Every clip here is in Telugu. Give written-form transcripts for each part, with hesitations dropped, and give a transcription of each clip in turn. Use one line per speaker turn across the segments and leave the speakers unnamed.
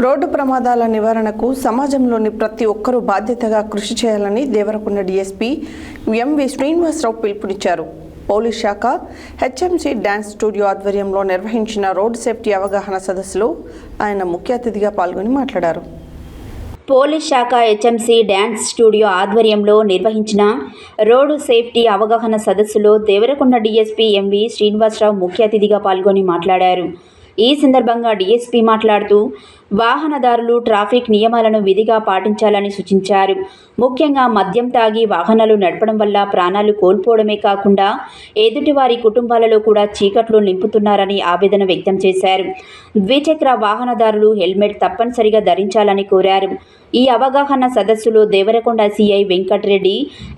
రోడ్డు ప్రమాదాల నివారణకు సమాజంలోని ప్రతి ఒక్కరూ బాధ్యతగా కృషి చేయాలని దేవరకొండ డీఎస్పీ ఎంవి శ్రీనివాసరావు పిలుపునిచ్చారు. పోలీస్ శాఖ హెచ్ఎంసీ డ్యాన్స్ స్టూడియో ఆధ్వర్యంలో నిర్వహించిన రోడ్ సేఫ్టీ అవగాహన సదస్సులో ఆయన ముఖ్య అతిథిగా పాల్గొని మాట్లాడారు.
పోలీస్ శాఖ హెచ్ఎంసీ డ్యాన్స్ స్టూడియో ఆధ్వర్యంలో నిర్వహించిన రోడ్డు సేఫ్టీ అవగాహన సదస్సులో దేవరకొండ డీఎస్పీ ఎంవి శ్రీనివాసరావు ముఖ్య అతిథిగా పాల్గొని మాట్లాడారు. ఈ సందర్భంగా డీఎస్పీ మాట్లాడుతూ వాహనదారులు ట్రాఫిక్ నియమాలను విధిగా పాటించాలని సూచించారు. ముఖ్యంగా మద్యం తాగి వాహనాలు నడపడం వల్ల ప్రాణాలు కోల్పోవడమే కాకుండా ఎదుటివారి కుటుంబాలలో కూడా చీకట్లు నింపుతున్నారని ఆవేదన వ్యక్తం చేశారు. ద్విచక్ర వాహనదారులు హెల్మెట్ తప్పనిసరిగా ధరించాలని కోరారు. ఈ అవగాహన సదస్సులో దేవరకొండ సిఐ వెంకటరెడ్డి,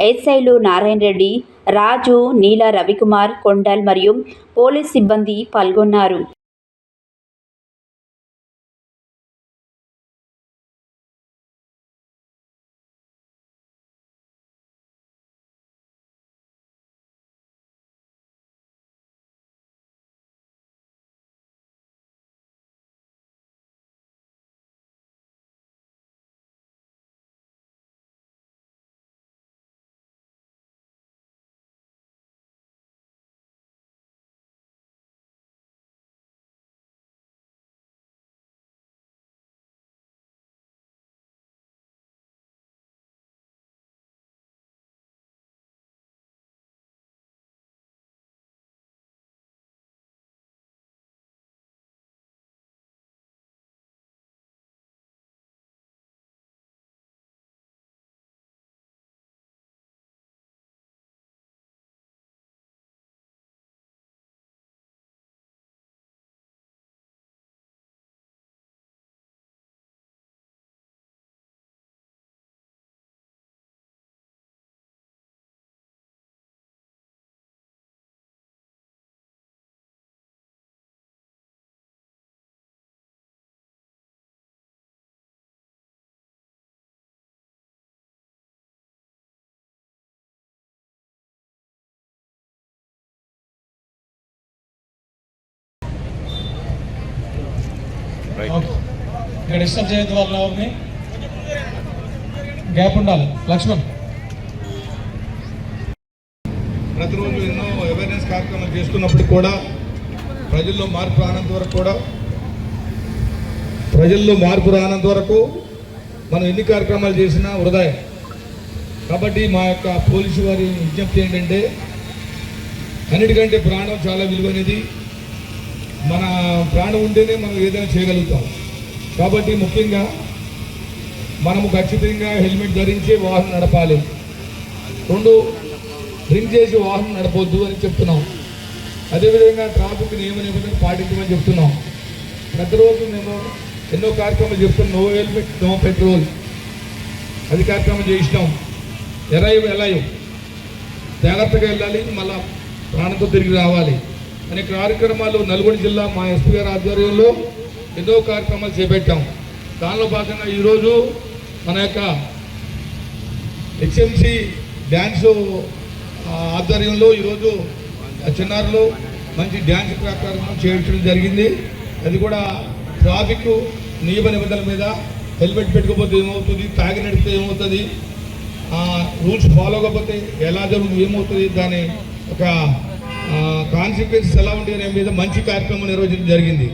ఎస్ఐలు నారాయణ రెడ్డి, రాజు, నీల రవికుమార్, కొండల్ మరియు పోలీస్ సిబ్బంది పాల్గొన్నారు.
ఇక్కడ డిస్టర్బ్ చేయొద్దు వాళ్ళని, ఎవరిని గ్యాప్ ఉండాలి. లక్ష్మణ్,
ప్రతిరోజు ఎన్నో అవేర్నెస్ కార్యక్రమాలు చేస్తున్నప్పటికీ కూడా ప్రజల్లో మార్పు రానంత వరకు మనం ఎన్ని కార్యక్రమాలు చేసినా వృధాయం. కాబట్టి మా యొక్క పోలీసు వారి విజ్ఞప్తి ఏంటంటే, అన్నిటికంటే ప్రాణం చాలా విలువైనది. మన ప్రాణం ఉంటేనే మనం ఏదైనా చేయగలుగుతాం. కాబట్టి ముఖ్యంగా మనము ఖచ్చితంగా హెల్మెట్ ధరించే వాహనం నడపాలి. 2, డ్రింక్ చేసి వాహనం నడపొద్దు అని చెప్తున్నాం. అదేవిధంగా ట్రాఫిక్ నిబంధనలు పాటించమని చెప్తున్నాం. ప్రతిరోజు మేము ఎన్నో కార్యక్రమాలు చెప్తున్నాం. నో హెల్మెట్ నో పెట్రోల్ అది కార్యక్రమం చేసినాం. ఎలైవ్ జాగ్రత్తగా వెళ్ళాలి, మళ్ళా ప్రాణంతో తిరిగి రావాలి అనే కార్యక్రమాలు నల్గొండ జిల్లా మా ఎస్పీ గారి ఆధ్వర్యంలో ఎన్నో కార్యక్రమాలు చేపట్టాం. దానిలో భాగంగా ఈరోజు మన యొక్క హెచ్ఎంసీ డ్యాన్స్ ఆధ్వర్యంలో ఈరోజు చిన్నారులో మంచి డ్యాన్స్ కార్యక్రమం చేయడం జరిగింది. అది కూడా ట్రాఫిక్ నియమ నిబంధనల మీద హెల్మెట్ పెట్టుకోకపోతే ఏమవుతుంది, తాగి నడిపితే ఏమవుతుంది, రూల్స్ ఫాలో కాకపోతే ఎలా జరుగుతుంది, ఏమవుతుంది, దాని ఒక కాన్సిక్వెన్సెస్ ఎలా ఉంటాయి అనే మీద మంచి కార్యక్రమం నిర్వహించడం జరిగింది.